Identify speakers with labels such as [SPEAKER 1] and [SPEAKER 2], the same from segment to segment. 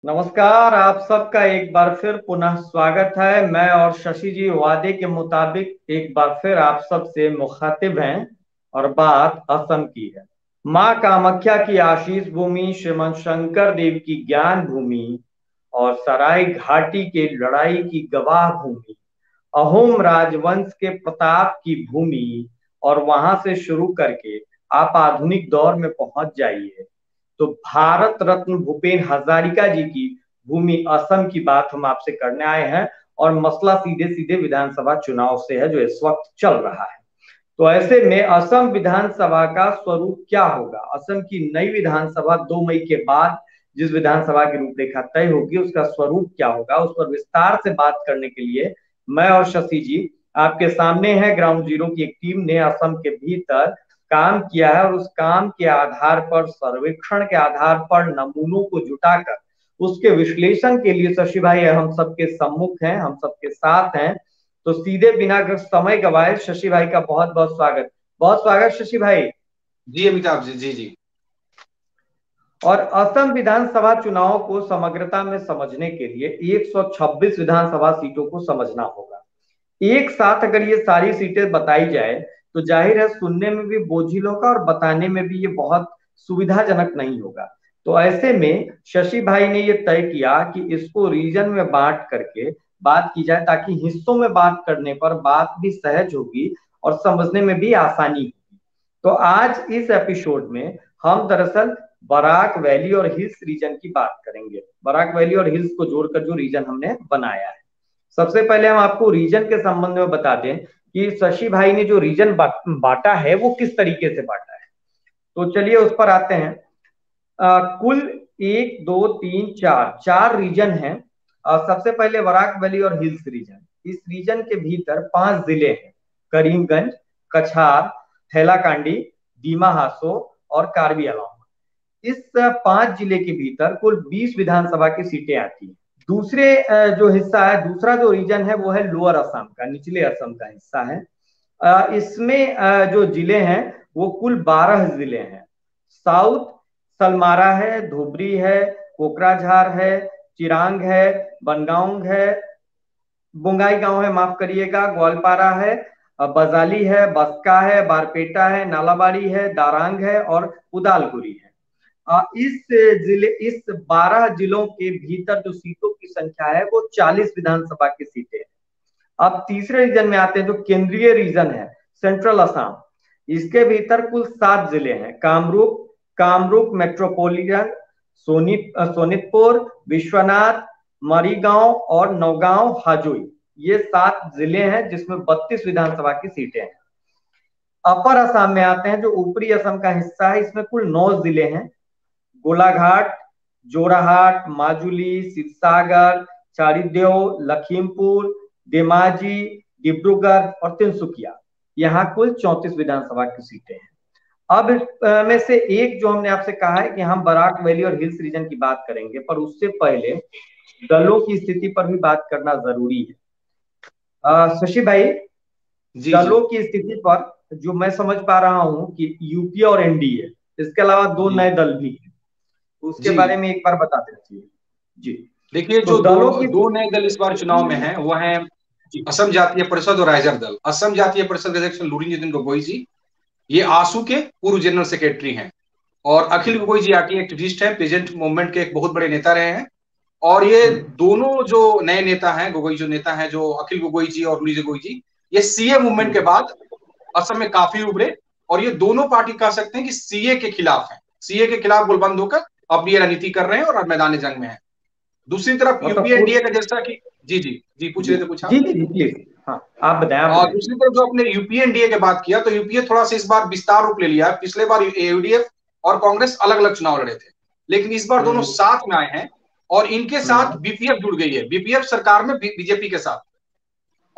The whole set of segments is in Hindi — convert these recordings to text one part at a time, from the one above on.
[SPEAKER 1] नमस्कार। आप सबका एक बार फिर पुनः स्वागत है। मैं और शशि जी वादे के मुताबिक एक बार फिर आप सब से मुखातिब हैं और बात असम की है। माँ कामाख्या की आशीष भूमि, श्रीमंत शंकर देव की ज्ञान भूमि और सराय घाटी के लड़ाई की गवाह भूमि, अहोम राजवंश के प्रताप की भूमि। और वहां से शुरू करके आप आधुनिक दौर में पहुंच जाइए तो भारत रत्न भूपेन हजारिका जी की भूमि असम की बात हम आपसे करने आए हैं। और मसला सीधे सीधे विधानसभा चुनाव से है जो इस वक्त चल रहा है। तो ऐसे में असम विधानसभा का स्वरूप क्या होगा? असम की नई विधानसभा 2 मई के बाद जिस विधानसभा की रूपरेखा तय होगी उसका स्वरूप क्या होगा, उस पर विस्तार से बात करने के लिए मैं और शशि जी आपके सामने है। ग्राउंड जीरो की एक टीम ने असम के भीतर काम किया है और उस काम के आधार पर, सर्वेक्षण के आधार पर नमूनों को जुटाकर उसके विश्लेषण के लिए शशि भाई हम सबके सम्मुख हैं, हम सबके साथ हैं। तो सीधे बिना समय गवाए शशि भाई का बहुत बहुत स्वागत। बहुत स्वागत शशि भाई।
[SPEAKER 2] जी अमिताभ जी, जी जी।
[SPEAKER 1] और असम विधानसभा चुनाव को समग्रता में समझने के लिए 126 विधानसभा सीटों को समझना होगा। एक साथ अगर ये सारी सीटें बताई जाए तो जाहिर है सुनने में भी बोझिल होगा और बताने में भी ये बहुत सुविधाजनक नहीं होगा। तो ऐसे में शशि भाई ने ये तय किया कि इसको रीजन में बांट करके बात की जाए ताकि हिस्सों में बात करने पर बात भी सहज होगी और समझने में भी आसानी होगी। तो आज इस एपिसोड में हम दरअसल बराक वैली और हिल्स रीजन की बात करेंगे। बराक वैली और हिल्स को जोड़कर जो रीजन हमने बनाया है। सबसे पहले हम आपको रीजन के संबंध में बता दें कि शशि भाई ने जो रीजन बांटा है वो किस तरीके से बांटा है। तो चलिए उस पर आते हैं। कुल 1 2 3 4 रीजन है। सबसे पहले बराक वैली और हिल्स रीजन। इस रीजन के भीतर 5 जिले हैं: करीमगंज, कछार, हैलाकांडी, दीमा हासो और कार्बी आंगलॉन्ग। इस 5 जिले के भीतर कुल 20 विधानसभा की सीटें आती हैं। दूसरे जो हिस्सा है, दूसरा जो रीजन है वो है लोअर असम का, निचले असम का हिस्सा है। इसमें जो जिले हैं वो कुल 12 जिले हैं। साउथ सलमारा है, धुबरी है, कोकराझार है, चिरांग है, बनगांव है, बुंगाई गांव है, माफ करिएगा, ग्वालपारा है, बजाली है, बस्का है, बारपेटा है, नालाबाड़ी है, दारांग है और उदालगुरी है। इस 12 जिलों के भीतर जो सीटों की संख्या है वो 40 विधानसभा की सीटें हैं। अब तीसरे रीजन में आते हैं जो केंद्रीय रीजन है, सेंट्रल असम। इसके भीतर कुल 7 जिले हैं: कामरूप, कामरूप मेट्रोपोलिटन, सोनितपुर, विश्वनाथ, मरीगांव और नौगांव हाजोई। ये 7 जिले हैं जिसमें 32 विधानसभा की सीटें हैं। अपर असम में आते हैं जो ऊपरी असम का हिस्सा है, इसमें कुल 9 जिले हैं: गोलाघाट, जोरहाट, माजुली, शिवसागर, चारीदेव, लखीमपुर, धेमाजी, डिब्रूगढ़ और तिनसुकिया। यहाँ कुल 34 विधानसभा की सीटें हैं। अब में से एक जो हमने आपसे कहा है कि हम बराक वैली और हिल्स रीजन की बात करेंगे, पर उससे पहले दलों की स्थिति पर भी बात करना जरूरी है। शशि भाई,
[SPEAKER 2] जी जी।
[SPEAKER 1] दलों की स्थिति पर जो मैं समझ पा रहा हूं कि यूपीए और एनडीए, इसके अलावा दो
[SPEAKER 2] जी
[SPEAKER 1] नए दल भी हैं, उसके
[SPEAKER 2] जी।
[SPEAKER 1] बारे में एक बार बता दीजिए जी।
[SPEAKER 2] देखिए,
[SPEAKER 1] तो
[SPEAKER 2] जो दो
[SPEAKER 1] दलों की
[SPEAKER 2] दो नए दल इस बार चुनाव में हैं वो हैं
[SPEAKER 1] जी
[SPEAKER 2] असम जातीय परिषद और राइजर दल। असम जातीय परिषद के अध्यक्ष लुरिनजुन गोगोई जी, ये आसू के पूर्व जनरल सेक्रेटरी हैं। और अखिल गोगोई जी आरटी एक्टिविस्ट हैं, प्रेजेंट मूवमेंट के एक बहुत बड़े नेता रहे हैं। और ये दोनों जो नए नेता हैं, गोगोई जो नेता हैं, जो अखिल गोगोई जी और लुरिनजुन गोगोई जी, ये सीए मूवमेंट के बाद असम में काफी उभरे। और ये दोनों पार्टी कह सकते हैं कि सीए के खिलाफ है, सीए के खिलाफ गोलबंद होकर अपनी ये रणनीति कर रहे हैं और मैदान जंग में है। दूसरी तरफ
[SPEAKER 1] मतलब
[SPEAKER 2] यूपीए एनडीए का, जैसा कि जी जी जी पूछ
[SPEAKER 1] जी
[SPEAKER 2] रहे थे कुछ
[SPEAKER 1] जी
[SPEAKER 2] आप।
[SPEAKER 1] जी जी प्लीज। हाँ, आप बताएं, आप
[SPEAKER 2] और
[SPEAKER 1] बताएं।
[SPEAKER 2] दूसरी तरफ जो अपने यूपीए एनडीए की बात किया, तो यूपीए थोड़ा सा इस बार विस्तार रूप ले लिया है। पिछले बार यूडीएफ और कांग्रेस अलग अलग चुनाव लड़े थे, लेकिन इस बार दोनों
[SPEAKER 1] हम्म
[SPEAKER 2] साथ में आए हैं। और इनके साथ
[SPEAKER 1] हम्म।
[SPEAKER 2] बीपीएफ जुड़ गई है, बीपीएफ सरकार में बीजेपी के साथ।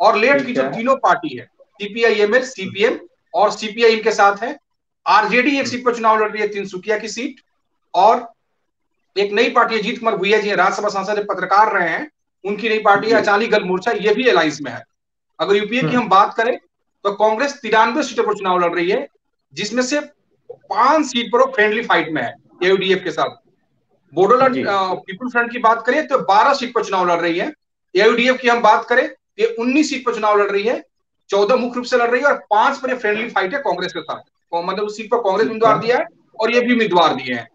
[SPEAKER 2] और लेफ्ट की
[SPEAKER 1] ठीक
[SPEAKER 2] जो
[SPEAKER 1] है।
[SPEAKER 2] तीनों पार्टी है, सीपीआईएमएल, सीपीएम और सीपीआई, इनके साथ है। आरजेडी एक सीट पर चुनाव लड़ रही है, तिनसुकिया की सीट। और एक नई पार्टी है, जीत कुमार भुइया जी राज्यसभा सांसद, पत्रकार रहे हैं, उनकी नई पार्टी है
[SPEAKER 1] जी।
[SPEAKER 2] अचाली दल मोर्चा, ये भी अलायंस में है। अगर यूपीए की
[SPEAKER 1] हम्म।
[SPEAKER 2] हम बात करें तो कांग्रेस 93 सीटों पर चुनाव लड़ रही है, जिसमें से 5 सीट पर वो फ्रेंडली फाइट में है यूडीएफ के साथ। बोडोलैंड
[SPEAKER 1] जी
[SPEAKER 2] पीपुल फ्रंट की बात करें तो 12 सीट पर चुनाव लड़ रही है। एयूडीएफ की हम बात करें तो 19 सीट पर चुनाव लड़ रही है, 14 मुख्य रूप से लड़ रही है और 5 पर फ्रेंडली फाइट है कांग्रेस के साथ। मतलब उस सीट पर कांग्रेस
[SPEAKER 1] ठीक है।
[SPEAKER 2] उम्मीदवार दिया है और ये भी उम्मीदवार दिए हैं।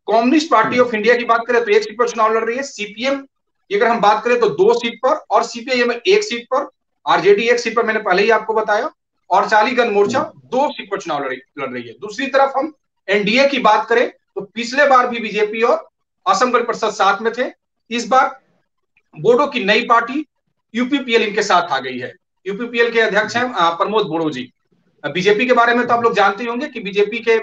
[SPEAKER 2] Communist party
[SPEAKER 1] hmm
[SPEAKER 2] of India की बात करें तो 1 सीट पर चुनाव लड़ रही है। सीपीएम की अगर हम बात करें तो 2 सीट पर, और सीपीआईएम 1 सीट पर, आरजेडी 1 सीट पर, मैंने पहले ही आपको बताया, और अकाली दल मोर्चा 2 सीट पर चुनाव लड़ रही है। दूसरी तरफ हम एनडीए की बात करें तो पिछले बार भी बीजेपी और असम गण परिषद साथ में थे। इस बार बोडो की नई पार्टी यूपीपीएल इनके साथ आ गई है। यूपीपीएल के अध्यक्ष हैं प्रमोद बोडो जी। बीजेपी के बारे में तो आप लोग जानते ही होंगे कि बीजेपी के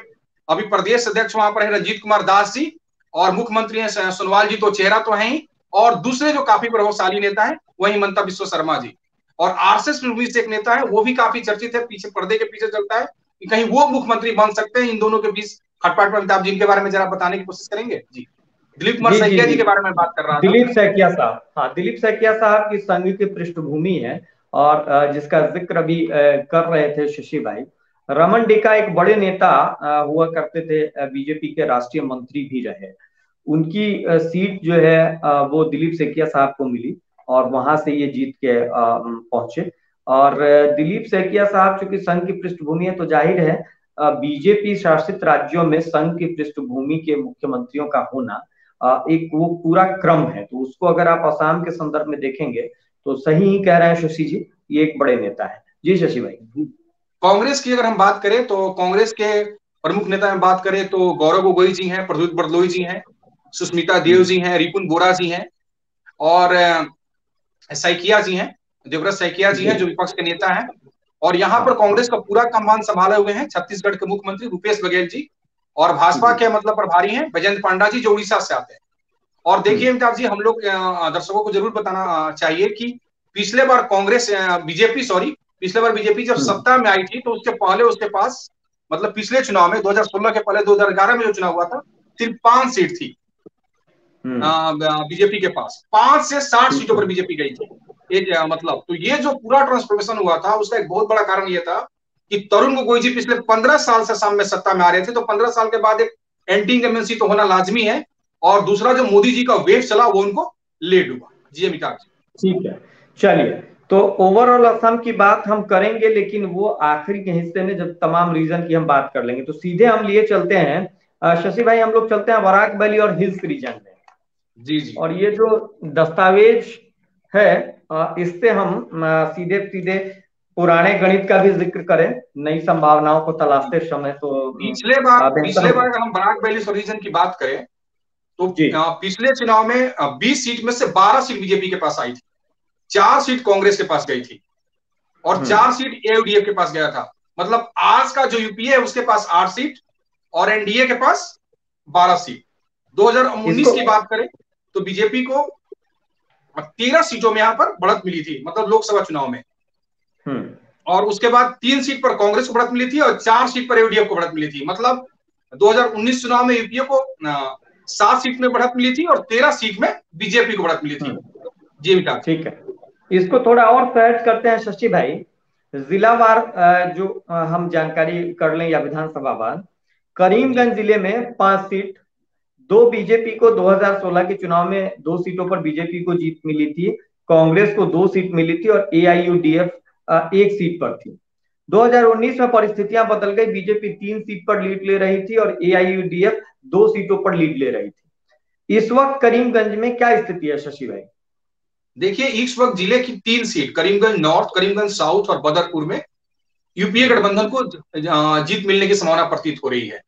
[SPEAKER 2] अभी प्रदेश अध्यक्ष वहां पर है रंजीत कुमार दास जी, और मुख्यमंत्री हैं सोनोवाल जी, तो चेहरा तो है ही, और दूसरे जो काफी प्रभावशाली नेता है वही हिमंता बिस्वा शर्मा जी। और आरएसएस मूवी से एक नेता है, वो भी काफी चर्चित है, पीछे पर्दे के पीछे चलता है कि कहीं वो मुख्यमंत्री बन सकते हैं। इन दोनों के बीच खटपट में अमिताभ जी इनके बारे में जरा बताने की कोशिश करेंगे जी। दिलीप कुमार
[SPEAKER 1] जी जी
[SPEAKER 2] सैकिया
[SPEAKER 1] जी।
[SPEAKER 2] जी के बारे में बात कर रहा था।
[SPEAKER 1] दिलीप सैकिया साहब, हाँ दिलीप सैकिया साहब की संघ की पृष्ठभूमि है, और जिसका जिक्र अभी कर रहे थे शशि भाई, रमन डेका एक बड़े नेता हुआ करते थे, बीजेपी के राष्ट्रीय मंत्री भी रहे। उनकी सीट जो है वो दिलीप सैकिया साहब को मिली, और वहां से ये जीत के पहुंचे। और दिलीप सैकिया साहब चूंकि संघ की पृष्ठभूमि है, तो जाहिर है बीजेपी शासित राज्यों में संघ की पृष्ठभूमि के मुख्यमंत्रियों का होना एक वो पूरा क्रम है। तो उसको अगर आप असम के संदर्भ में देखेंगे तो सही ही कह रहे हैं शशि जी, ये एक बड़े नेता है। जी शशि भाई।
[SPEAKER 2] कांग्रेस की अगर हम बात करें तो कांग्रेस के प्रमुख नेता में बात करें तो गौरव गोगोई जी हैं, प्रद्युत बरदलोई जी हैं, सुष्मिता देव जी हैं, रिपुन बोरा जी हैं, और सैकिया जी हैं, देवव्रत सैकिया जी हैं जो
[SPEAKER 1] जी
[SPEAKER 2] विपक्ष के नेता हैं। और यहाँ पर
[SPEAKER 1] हाँ
[SPEAKER 2] कांग्रेस का पूरा कमान संभाले हुए हैं छत्तीसगढ़ के मुख्यमंत्री भूपेश बघेल जी, और भाजपा
[SPEAKER 1] जी।
[SPEAKER 2] के मतलब प्रभारी हैं बैजयंत पांडा जी जो उड़ीसा से आते हैं। और देखिए अमिताभ जी, हम लोग दर्शकों को जरूर बताना चाहिए कि पिछले बार कांग्रेस बीजेपी सॉरी पिछले बार बीजेपी जब
[SPEAKER 1] हम्म
[SPEAKER 2] सत्ता में आई थी तो उसके पहले उसके पास, मतलब पिछले चुनाव में 2016 के पहले 2011 में जो चुनाव हुआ था, सिर्फ 5 सीट थी
[SPEAKER 1] हम्म।
[SPEAKER 2] बीजेपी के पास। 5 से 60
[SPEAKER 1] ठीक
[SPEAKER 2] सीटों
[SPEAKER 1] है।
[SPEAKER 2] पर बीजेपी गई थी। एक मतलब तो ये जो पूरा ट्रांसफॉर्मेशन हुआ था उसका एक बहुत बड़ा कारण ये था कि तरुण गोगोई जी पिछले 15 साल से असम में सत्ता में आ रहे थे, तो 15 साल के बाद एक एंटी इनकम्बेंसी तो होना लाजमी है। और दूसरा जो मोदी जी का वेव चला वो उनको ले डूबा। जी अमिताभ जी।
[SPEAKER 1] ठीक है, चलिए। तो ओवरऑल असम की बात हम करेंगे, लेकिन वो आखिरी के हिस्से में जब तमाम रीजन की हम बात कर लेंगे, तो सीधे हम लिए चलते हैं शशि भाई, हम लोग चलते हैं बराक वैली और हिल्स रीजन में।
[SPEAKER 2] जी जी
[SPEAKER 1] और ये जो दस्तावेज है, इससे हम सीधे सीधे पुराने गणित का भी जिक्र करें, नई संभावनाओं को तलाशते समय, तो बेहतर
[SPEAKER 2] पिछले बार
[SPEAKER 1] होगा।
[SPEAKER 2] अगर हम बराक वैली रीजन की बात करें तो
[SPEAKER 1] जी।
[SPEAKER 2] पिछले चुनाव में 20 सीट में से 12 सीट बीजेपी के पास आई थी, 4 सीट कांग्रेस के पास गई थी, और 4
[SPEAKER 1] हम्म।
[SPEAKER 2] सीट एयूडीएफ के पास गया था। मतलब आज का जो यूपीए है उसके पास 8 सीट और एनडीए के पास 12 सीट। 2019
[SPEAKER 1] इसको।
[SPEAKER 2] की बात करें तो बीजेपी को 13 सीटों में यहां पर बढ़त मिली थी, मतलब लोकसभा चुनाव में।
[SPEAKER 1] हम्म।
[SPEAKER 2] और उसके बाद 3 सीट पर कांग्रेस को बढ़त मिली थी और 4 सीट पर यूडीएफ को बढ़त मिली थी। मतलब 2019 चुनाव में यूपीए को 7 सीट में बढ़त मिली थी और 13 सीट में बीजेपी को बढ़त मिली थी।
[SPEAKER 1] हम्म।
[SPEAKER 2] जी अमिताभ जी।
[SPEAKER 1] ठीक है, इसको थोड़ा और सहज करते हैं शशि भाई। जिलावार जो हम जानकारी कर लें, या विधानसभा वार।
[SPEAKER 2] जी
[SPEAKER 1] करीमगंज जिले में 5 सीट, दो बीजेपी को 2016 के चुनाव में 2 सीटों पर बीजेपी को जीत मिली थी, कांग्रेस को 2 सीट मिली थी, और एआईयूडीएफ 1 सीट पर थी। 2019 में परिस्थितियां बदल गई, बीजेपी 3 सीट पर लीड ले रही थी और एआईयूडीएफ 2 सीटों पर लीड ले रही थी। इस वक्त करीमगंज में क्या स्थिति है शशि भाई?
[SPEAKER 2] देखिए, इस वक्त जिले की 3 seat Karimganj north, Karimganj south और बदरपुर में यूपीए गठबंधन को जीत मिलने की संभावना प्रतीत हो रही है।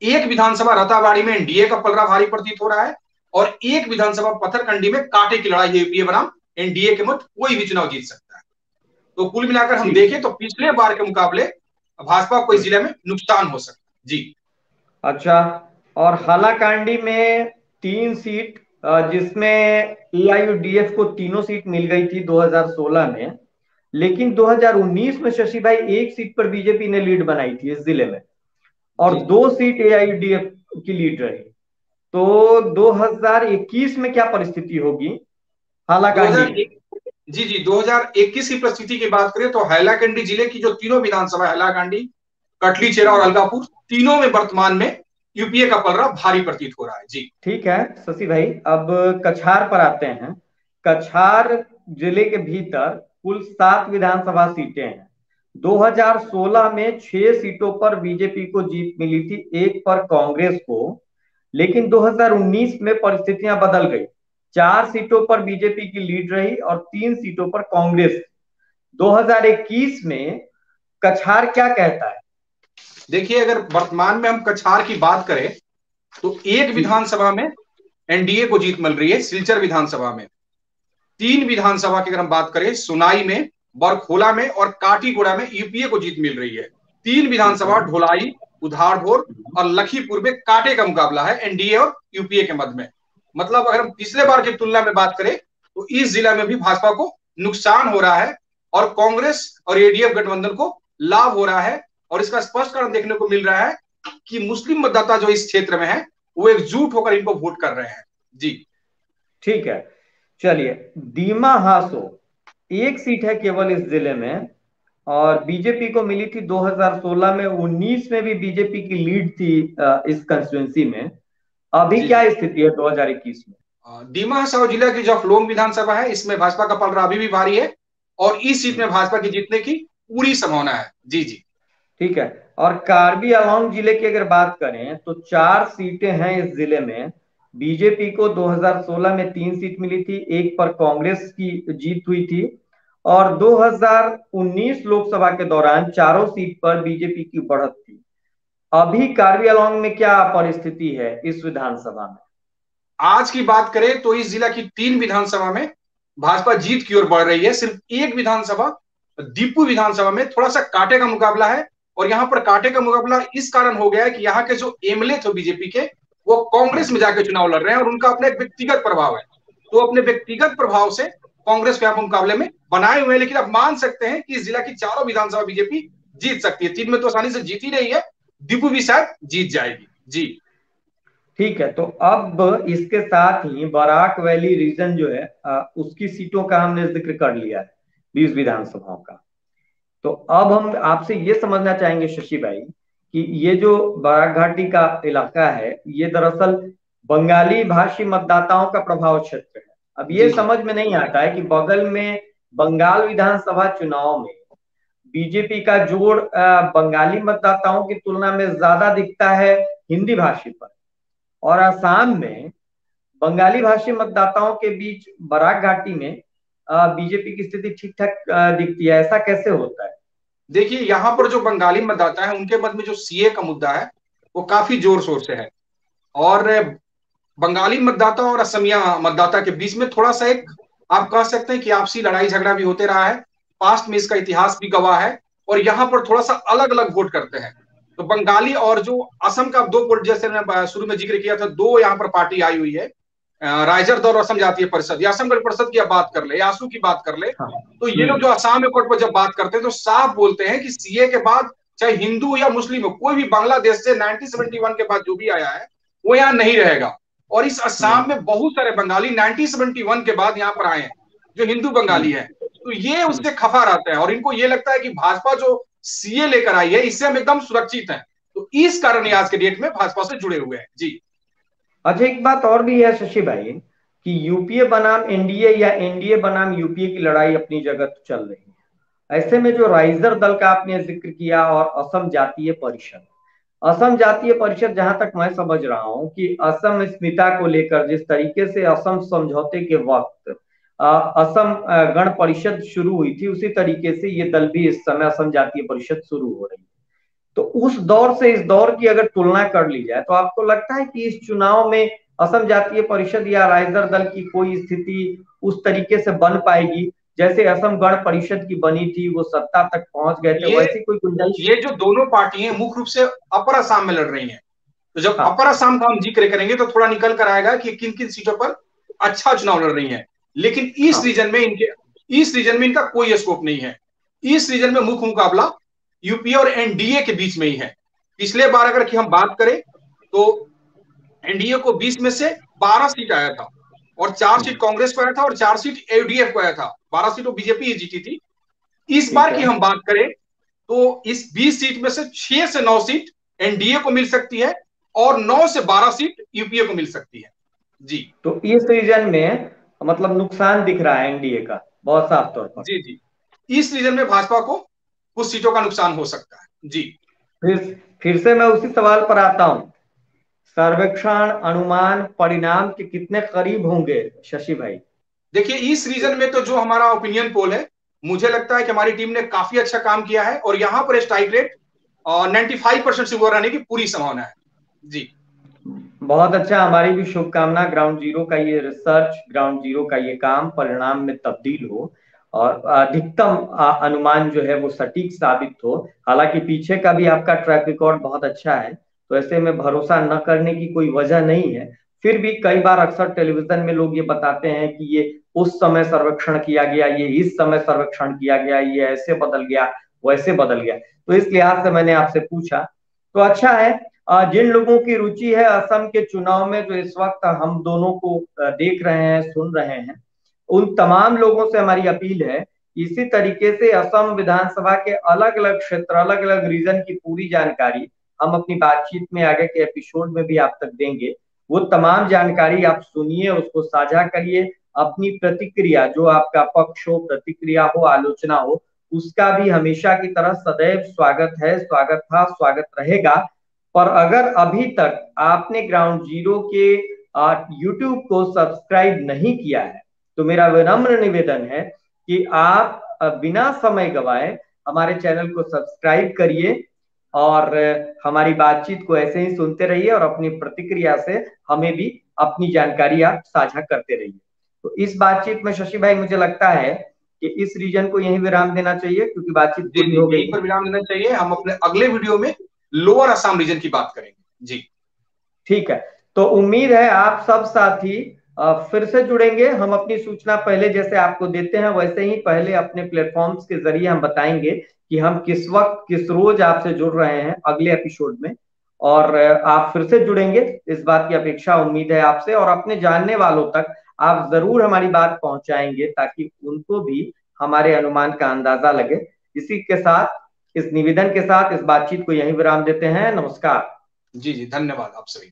[SPEAKER 2] एक विधानसभा रताबाड़ी में एनडीए का पलड़ा भारी प्रतीत हो रहा है, और एक विधानसभा पत्थरकंडी में कांटे की लड़ाई है यूपीए बनाम एनडीए के मत कोई भी चुनाव जीत सकता है। तो कुल मिलाकर हम
[SPEAKER 1] ठीक।
[SPEAKER 2] देखें तो पिछले बार के मुकाबले भाजपा को इस जिले में नुकसान हो सकता है। जी।
[SPEAKER 1] अच्छा, और हालाकांडी में 3 सीट, जिसमें एआईयूडीएफ को तीनों सीट मिल गई थी 2016 में, लेकिन 2019 में शशि भाई 1 सीट पर बीजेपी ने लीड बनाई थी इस जिले में, और
[SPEAKER 2] जी
[SPEAKER 1] 2 सीट एआईयूडीएफ की लीड रही। तो 2021 में क्या परिस्थिति होगी हालाकांडी में?
[SPEAKER 2] 2001 जी जी 2021 की परिस्थिति की बात करें तो हैलाकंडी जिले की जो तीनों विधानसभा हैलाकंडी, कटली, चेरा और अलगापुर, तीनों में वर्तमान में यूपीए का पलड़ा भारी प्रतीत हो रहा है। जी
[SPEAKER 1] ठीक है शशि भाई, अब कछार पर आते हैं। कछार जिले के भीतर कुल 7 विधानसभा सीटें हैं। 2016 में 6 सीटों पर बीजेपी को जीत मिली थी, एक पर कांग्रेस को। लेकिन 2019 में परिस्थितियां बदल गई। 4 सीटों पर बीजेपी की लीड रही और 3 सीटों पर कांग्रेस। 2021 में कछार क्या कहता है?
[SPEAKER 2] देखिए, अगर वर्तमान में हम कछार की बात करें तो एक
[SPEAKER 1] जी
[SPEAKER 2] विधानसभा में एनडीए को जीत मिल रही है, सिलचर विधानसभा में। 3 विधानसभा की अगर हम बात करें, सुनाई में, बरखोला में और काटीगुड़ा में यूपीए को जीत मिल रही है। 3
[SPEAKER 1] ठीक
[SPEAKER 2] विधानसभा
[SPEAKER 1] है।
[SPEAKER 2] ढोलाई, उधारभोर और लखीपुर में कांटे का मुकाबला है एनडीए और यूपीए के मध्य में। मतलब अगर हम पिछले बार की तुलना में बात करें तो इस जिला में भी भाजपा को नुकसान हो रहा है और कांग्रेस और एडीएफ गठबंधन को लाभ हो रहा है। और इसका स्पष्ट कारण देखने को मिल रहा है कि मुस्लिम मतदाता जो इस क्षेत्र में है वो एकजुट होकर इनको वोट कर रहे हैं। जी
[SPEAKER 1] ठीक है, चलिए। दीमा हासो एक सीट है केवल इस जिले में, और बीजेपी को मिली थी 2016 में। 19 में भी बीजेपी की लीड थी इस कंस्टिट्यूंसी में। अभी
[SPEAKER 2] जी
[SPEAKER 1] क्या
[SPEAKER 2] जी
[SPEAKER 1] स्थिति है 2021 में?
[SPEAKER 2] दीमा हसाओ जिला की जो फ्लोम विधानसभा है, इसमें भाजपा का पलड़ा अभी भी भारी है और इस सीट में भाजपा की जीतने की पूरी संभावना है। जी जी
[SPEAKER 1] ठीक है। और कार्बी आंगलोंग जिले की अगर बात करें तो 4 सीटें हैं इस जिले में। बीजेपी को 2016 में 3 सीट मिली थी, एक पर कांग्रेस की जीत हुई थी। और 2019 लोकसभा के दौरान चारों सीट पर बीजेपी की बढ़त थी। अभी कार्बी आंगलोंग में क्या परिस्थिति है इस विधानसभा में?
[SPEAKER 2] आज की बात करें तो इस जिला की 3 विधानसभा में भाजपा जीत की ओर बढ़ रही है। सिर्फ एक विधानसभा, दीपू विधानसभा में थोड़ा सा कांटे का मुकाबला है। और यहाँ पर कांटे का मुकाबला इस कारण हो गया है कि यहाँ के जो एमएलए थे बीजेपी के, वो कांग्रेस में जाकर चुनाव लड़ रहे हैं और उनका अपना एक व्यक्तिगत प्रभाव है। तो अपने व्यक्तिगत प्रभाव से कांग्रेस को यहाँ पर मुकाबले में बनाए हुए हैं। लेकिन आप मान सकते हैं कि इस जिला की चारों विधानसभा बीजेपी जीत सकती है। 3 में तो आसानी से जीत ही रही है, दीपू भी शायद जीत जाएगी। जी
[SPEAKER 1] ठीक है, तो अब इसके साथ ही बराक वैली रीजन जो है उसकी सीटों का हमने जिक्र कर लिया है, 20 विधानसभाओं का। तो अब हम आपसे ये समझना चाहेंगे शशि भाई कि ये जो बराक घाटी का इलाका है, ये दरअसल बंगाली भाषी मतदाताओं का प्रभाव क्षेत्र है। अब ये
[SPEAKER 2] जी जी
[SPEAKER 1] समझ में नहीं आता है कि बगल में बंगाल विधानसभा चुनाव में बीजेपी का जोर बंगाली मतदाताओं की तुलना में ज्यादा दिखता है हिंदी भाषी पर, और असम में बंगाली भाषी मतदाताओं के बीच बराक घाटी में बीजेपी की स्थिति ठीक ठाक दिखती है। ऐसा कैसे होता है?
[SPEAKER 2] देखिए, यहाँ पर जो बंगाली मतदाता है उनके मध्य में जो सीए का मुद्दा है वो काफी जोर शोर से है। और बंगाली मतदाता और असमिया मतदाता के बीच में थोड़ा सा एक, आप कह सकते हैं कि आपसी लड़ाई झगड़ा भी होते रहा है। पास्ट में इसका इतिहास भी गवाह है। और यहाँ पर थोड़ा सा अलग अलग वोट करते हैं। तो बंगाली और जो असम का दो वोट, जैसे मैंने शुरू में जिक्र किया था, दो यहाँ पर पार्टी आई हुई है, राइजर दल और असम जातीय परिषद, या असम गण परिषद की बात कर ले या आसू की बात कर ले।
[SPEAKER 1] हाँ।
[SPEAKER 2] तो ये लोग जो असम में कोर्ट पर जब बात करते हैं तो साफ बोलते हैं कि सीए के बाद चाहे हिंदू या मुस्लिम हो, कोई भी बांग्लादेश से 1971 के बाद जो भी आया है वो यहाँ नहीं रहेगा। और इस असम में बहुत सारे बंगाली 1971 के बाद यहाँ पर आए हैं जो हिंदू बंगाली हैं। तो ये उससे खफा रहता है और इनको ये लगता है कि भाजपा जो सीए लेकर आई है इससे हम एकदम सुरक्षित हैं। तो इस कारण आज के डेट में भाजपा से जुड़े हुए हैं। जी
[SPEAKER 1] अच्छा, एक बात और भी है शशि भाई कि यूपीए बनाम एनडीए या एनडीए बनाम यूपीए की लड़ाई अपनी जगह तो चल रही है। ऐसे में जो राइजर दल का आपने जिक्र किया और असम जातीय परिषद, असम जातीय परिषद, जहां तक मैं समझ रहा हूं कि असम अस्मिता को लेकर जिस तरीके से असम समझौते के वक्त असम गण परिषद शुरू हुई थी, उसी तरीके से ये दल भी इस समय असम जातीय परिषद शुरू हो रही है। तो उस दौर से इस दौर की अगर तुलना कर ली जाए तो आपको लगता है कि इस चुनाव में असम जातीय परिषद या राइजर दल की कोई स्थिति उस तरीके से बन पाएगी जैसे असम गण परिषद की बनी थी, वो सत्ता तक पहुंच गए थे,
[SPEAKER 2] ये
[SPEAKER 1] वैसी कोई गुंजाइश?
[SPEAKER 2] ये जो दोनों पार्टी हैं मुख्य रूप से अपर असम में लड़ रही हैं। तो जब
[SPEAKER 1] हाँ।
[SPEAKER 2] अपर असम का हम जिक्र करेंगे तो थोड़ा निकल कर आएगा कि किन किन सीटों पर अच्छा चुनाव लड़ रही हैं। लेकिन
[SPEAKER 1] हाँ।
[SPEAKER 2] इस रीजन में इनका कोई स्कोप नहीं है। इस रीजन में मुख्य मुकाबला यूपीए और एनडीए के बीच में ही है। पिछले बार अगर की हम बात करें तो एनडीए को 20 में से 12 सीट आया था और 4 सीट कांग्रेस को आया था और 4 सीट एडीएफ को आया था। 12 सीट तो बीजेपी ही जीती थी। इस
[SPEAKER 1] ठीक
[SPEAKER 2] बार
[SPEAKER 1] है।
[SPEAKER 2] की हम बात करें तो इस 20 सीट में से 6 से 9 सीट एनडीए को मिल सकती है और 9 से 12 सीट यूपीए को मिल सकती है। जी
[SPEAKER 1] तो इस रीजन में मतलब नुकसान दिख रहा है एनडीए का बहुत साफ तौर पर।
[SPEAKER 2] जी जी, इस रीजन में भाजपा को कुछ सीटों का नुकसान हो सकता है। जी
[SPEAKER 1] फिर फिर से मैं उसी सवाल पर आता हूं, सर्वेक्षण अनुमान परिणाम के कितने करीब होंगे शशि भाई?
[SPEAKER 2] देखिए, इस रीजन में तो जो हमारा ओपिनियन पोल है, मुझे लगता है कि हमारी टीम ने काफी अच्छा काम किया है और यहाँ पर स्ट्राइक रेट 95% सिक्योर रहने की पूरी संभावना है। जी
[SPEAKER 1] बहुत अच्छा, हमारी भी शुभकामना ग्राउंड जीरो का ये रिसर्च, ग्राउंड जीरो का ये काम परिणाम में तब्दील हो और अधिकतम अनुमान जो है वो सटीक साबित हो। हालांकि पीछे का भी आपका ट्रैक रिकॉर्ड बहुत अच्छा है, तो ऐसे में भरोसा न करने की कोई वजह नहीं है। फिर भी कई बार अक्सर टेलीविजन में लोग ये बताते हैं कि ये उस समय सर्वेक्षण किया गया, ये इस समय सर्वेक्षण किया गया, ये ऐसे बदल गया, वैसे बदल गया। तो इस लिहाज से मैंने आपसे पूछा। तो अच्छा है, जिन लोगों की रुचि है असम के चुनाव में, जो इस वक्त हम दोनों को देख रहे हैं, सुन रहे हैं, उन तमाम लोगों से हमारी अपील है, इसी तरीके से असम विधानसभा के अलग अलग क्षेत्र, अलग अलग रीजन की पूरी जानकारी हम अपनी बातचीत में आगे के एपिसोड में भी आप तक देंगे। वो तमाम जानकारी आप सुनिए, उसको साझा करिए, अपनी प्रतिक्रिया, जो आपका पक्ष हो, प्रतिक्रिया हो, आलोचना हो, उसका भी हमेशा की तरह सदैव स्वागत है, स्वागत था, स्वागत रहेगा। पर अगर अभी तक आपने ग्राउंड जीरो के यूट्यूब को सब्सक्राइब नहीं किया है, तो मेरा विनम्र निवेदन है कि आप बिना समय गवाए हमारे चैनल को सब्सक्राइब करिए और हमारी बातचीत को ऐसे ही सुनते रहिए और अपनी प्रतिक्रिया से हमें भी अपनी जानकारी आप साझा करते रहिए। तो इस बातचीत में शशि भाई मुझे लगता है कि इस रीजन को यहीं विराम देना चाहिए, क्योंकि बातचीत
[SPEAKER 2] जी
[SPEAKER 1] पूरी
[SPEAKER 2] जी,
[SPEAKER 1] हो गई
[SPEAKER 2] यहीं
[SPEAKER 1] है।
[SPEAKER 2] पर विराम देना चाहिए। हम अपने अगले वीडियो में लोअर असम रीजन की बात करेंगे। जी
[SPEAKER 1] ठीक है, तो उम्मीद है आप सब साथी फिर से जुड़ेंगे। हम अपनी सूचना पहले जैसे आपको देते हैं, वैसे ही पहले अपने प्लेटफॉर्म्स के जरिए हम बताएंगे कि हम किस वक्त किस रोज आपसे जुड़ रहे हैं अगले एपिसोड में। और आप फिर से जुड़ेंगे, इस बात की अपेक्षा उम्मीद है आपसे, और अपने जानने वालों तक आप जरूर हमारी बात पहुंचाएंगे ताकि उनको भी हमारे अनुमान का अंदाजा लगे। इसी के साथ, इस निवेदन के साथ इस बातचीत को यहीं विराम देते हैं। नमस्कार।
[SPEAKER 2] जी जी, धन्यवाद आप सभी।